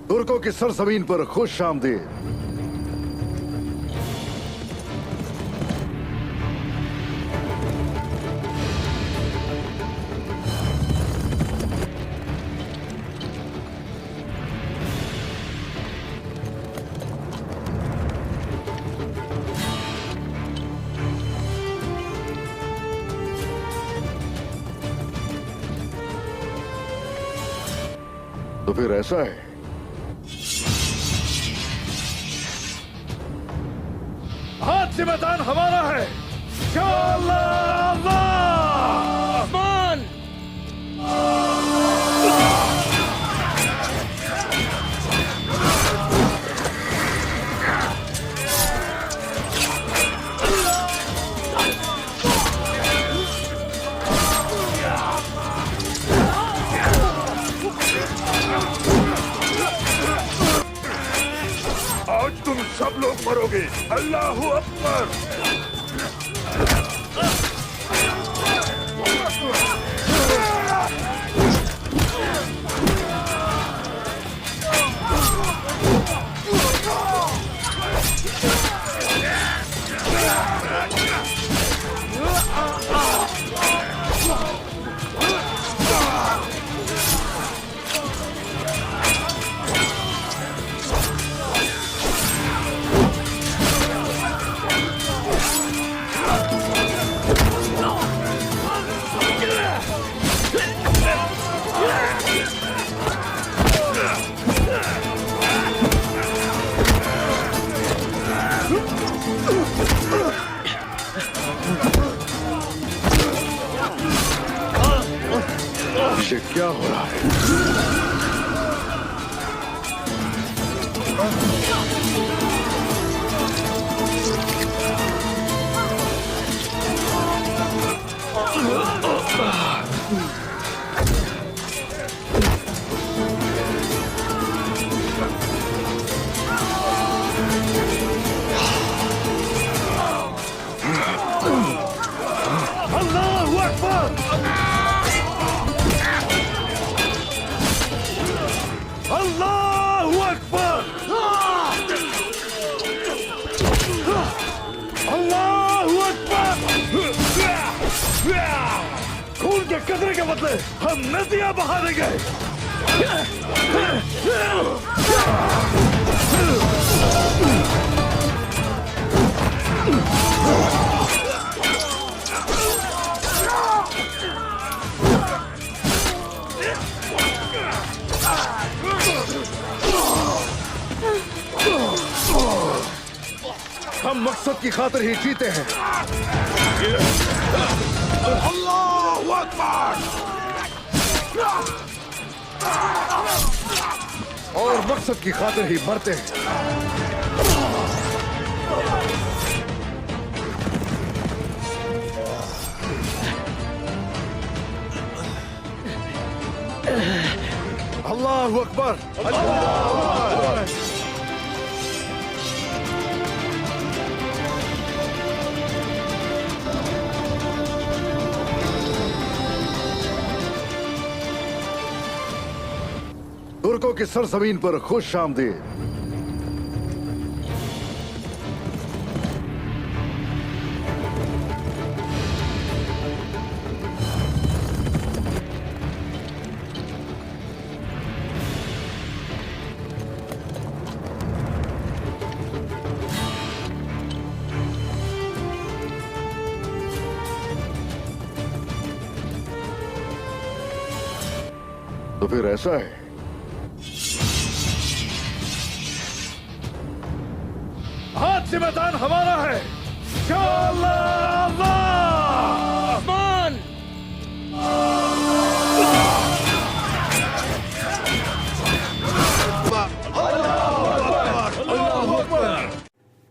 तुर्कों की सरजमीन पर खुश आमदीद। तो फिर ऐसा है, हाथ से मैदान हमारा है। या अल्लाह, अल्लाह! आसमान! आज तुम सब लोग मरोगे। अल्लाह अकबर। ये क्या हो रहा है? अल्लाह अकबर। अल्लाह अकबर। अल्लाह अकबर। खून के कतरे के बदले हम नदियां बहा देंगे। हम मकसद की खातिर ही जीते हैं। अल्लाह अकबर। और मकसद की खातिर ही मरते हैं। अल्लाह अकबर। तुर्कों की सरजमीन पर खुश आमदीद। तो फिर ऐसा है, हाथ से मैदान हमारा है। या अल्लाह, अल्लाह! आसमान!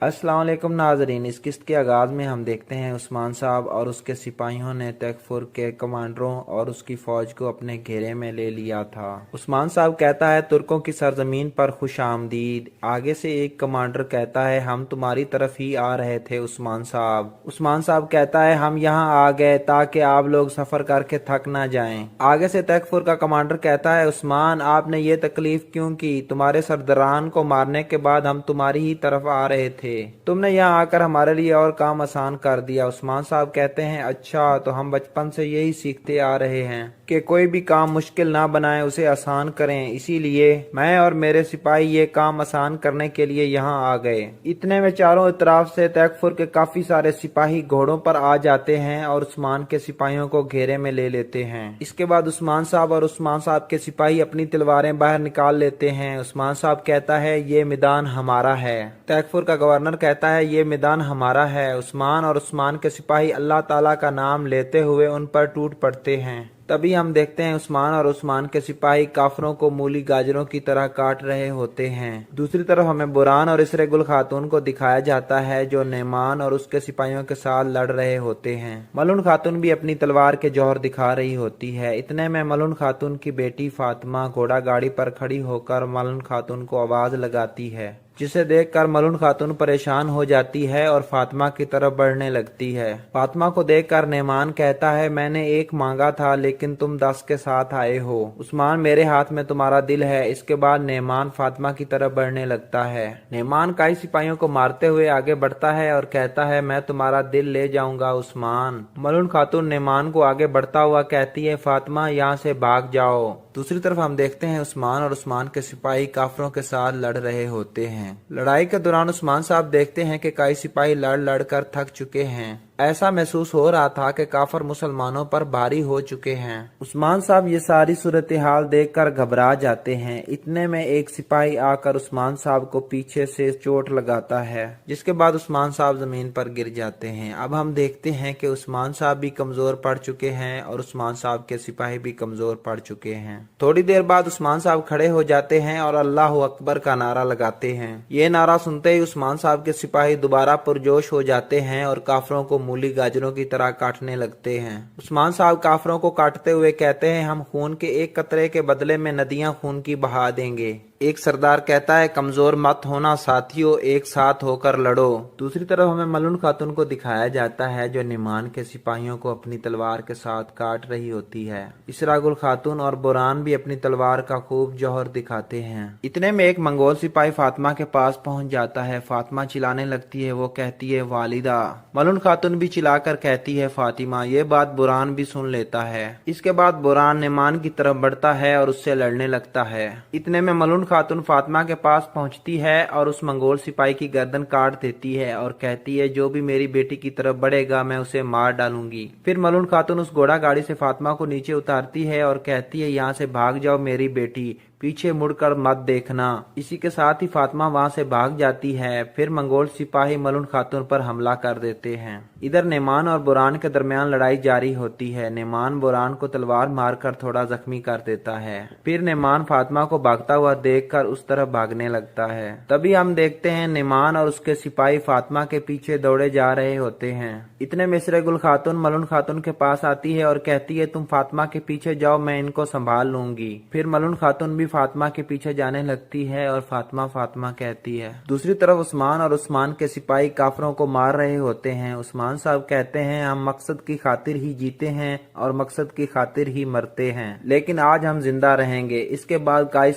अस्सलाम वालेकुम नाजरीन। इस किस्त के आगाज़ में हम देखते हैं उस्मान साहब और उसके सिपाहियों ने तैकफुर के कमांडरों और उसकी फ़ौज को अपने घेरे में ले लिया था। उस्मान साहब कहता है तुर्कों की सरजमीन पर खुश आमदीद। आगे से एक कमांडर कहता है हम तुम्हारी तरफ ही आ रहे थे उस्मान साहब। उस्मान साहब कहता है हम यहाँ आ गए ताकि आप लोग सफ़र करके थक ना जाएं। आगे से तैकफुर का कमांडर कहता है उस्मान आपने ये तकलीफ क्यों की? तुम्हारे सरदारान को मारने के बाद हम तुम्हारी ही तरफ आ रहे थे, तुमने यहाँ आकर हमारे लिए और काम आसान कर दिया। उस्मान साहब कहते हैं अच्छा, तो हम बचपन से यही सीखते आ रहे हैं कि कोई भी काम मुश्किल ना बनाएं, उसे आसान करें। इसीलिए मैं और मेरे सिपाही ये काम आसान करने के लिए यहाँ आ गए। इतने में चारों तरफ से तैकफुर के काफी सारे सिपाही घोड़ों पर आ जाते हैं और उस्मान के सिपाहियों को घेरे में ले लेते हैं। इसके बाद उस्मान साहब और उस्मान साहब के सिपाही अपनी तलवारें बाहर निकाल लेते हैं। उस्मान साहब कहता है ये मैदान हमारा है। तैकफुर का गवर्नर कहता है ये मैदान हमारा है। उस्मान और उस्मान के सिपाही अल्लाह ताला का नाम लेते हुए उन पर टूट पड़ते हैं। तभी हम देखते हैं उस्मान और उस्मान के सिपाही काफरों को मूली गाजरों की तरह काट रहे होते हैं। दूसरी तरफ हमें बुरान और इसरे गुल खातून को दिखाया जाता है जो नेमान और उसके सिपाहियों के साथ लड़ रहे होते हैं। मलून खातून भी अपनी तलवार के जौहर दिखा रही होती है। इतने में मलून खातून की बेटी फातिमा घोड़ा गाड़ी पर खड़ी होकर मलून खातून को आवाज लगाती है, जिसे देखकर मलून खातून परेशान हो जाती है और फातिमा की तरफ बढ़ने लगती है। फातिमा को देखकर नेमान कहता है मैंने एक मांगा था लेकिन तुम 10 के साथ आए हो। उस्मान मेरे हाथ में तुम्हारा दिल है। इसके बाद नेमान फातिमा की तरफ बढ़ने लगता है। नेमान कई सिपाहियों को मारते हुए आगे बढ़ता है और कहता है मैं तुम्हारा दिल ले जाऊंगा उस्मान। मलून खातून नेमान को आगे बढ़ता हुआ कहती है फातिमा यहाँ से भाग जाओ। दूसरी तरफ हम देखते हैं उस्मान और उस्मान के सिपाही काफरों के साथ लड़ रहे होते हैं। लड़ाई के दौरान उस्मान साहब देखते हैं कि कई सिपाही लड़ लड़ कर थक चुके हैं। ऐसा महसूस हो रहा था कि काफर मुसलमानों पर भारी हो चुके हैं। उस्मान साहब ये सारी सूरत हाल देखकर घबरा जाते हैं। इतने में एक सिपाही आकर उस्मान साहब को पीछे से चोट लगाता है, जिसके बाद उस्मान साहब जमीन पर गिर जाते हैं। अब हम देखते हैं कि उस्मान साहब भी कमजोर पड़ चुके हैं और उस्मान साहब के सिपाही भी कमजोर पड़ चुके हैं। थोड़ी देर बाद उस्मान साहब खड़े हो जाते हैं और अल्लाह अकबर का नारा लगाते हैं। ये नारा सुनते ही उस्मान साहब के सिपाही दोबारा पुरजोश हो जाते हैं और काफरों को मूली गाजरों की तरह काटने लगते हैं। उस्मान साहब काफरों को काटते हुए कहते हैं हम खून के एक कतरे के बदले में नदियां खून की बहा देंगे। एक सरदार कहता है कमजोर मत होना साथियों, एक साथ होकर लड़ो। दूसरी तरफ हमें मलून खातून को दिखाया जाता है जो निमान के सिपाहियों को अपनी तलवार के साथ काट रही होती है। इसरा गुल खातून और बुरान भी अपनी तलवार का खूब जौहर दिखाते हैं। इतने में एक मंगोल सिपाही फातिमा के पास पहुंच जाता है। फातिमा चिल्लाने लगती है, वो कहती है वालिदा। मलून खातून भी चिल्लाकर कहती है फातिमा। ये बात बुरान भी सुन लेता है। इसके बाद बुरान निमान की तरफ बढ़ता है और उससे लड़ने लगता है। इतने में मलून खातून फातिमा के पास पहुंचती है और उस मंगोल सिपाही की गर्दन काट देती है और कहती है जो भी मेरी बेटी की तरफ बढ़ेगा मैं उसे मार डालूंगी। फिर मलून खातून उस घोड़ा गाड़ी से फातिमा को नीचे उतारती है और कहती है यहाँ से भाग जाओ मेरी बेटी, पीछे मुड़कर मत देखना। इसी के साथ ही फातिमा वहां से भाग जाती है। फिर मंगोल सिपाही मलून खातून पर हमला कर देते हैं। इधर नेमान और बुरान के दरमियान लड़ाई जारी होती है। नेमान बुरान को तलवार मारकर थोड़ा जख्मी कर देता है। फिर नेमान फातिमा को भागता हुआ देखकर उस तरफ भागने लगता है। तभी हम देखते हैं नेमान और उसके सिपाही फातिमा के पीछे दौड़े जा रहे होते हैं। इतने में इसरे गुल खातून मलून खातून के पास आती है और कहती है तुम फातिमा के पीछे जाओ, मैं इनको संभाल लूंगी। फिर मलून खातून भी फातिमा के पीछे जाने लगती है और फातिमा फातिमा कहती है। दूसरी तरफ उस्मान और उस्मान के सिपाही काफरों को मार रहे होते हैं। उस्मान साहब कहते हैं हम मकसद की खातिर ही जीते हैं और मकसद की खातिर ही मरते हैं, लेकिन आज हम जिंदा रहेंगे। इसके बाद कई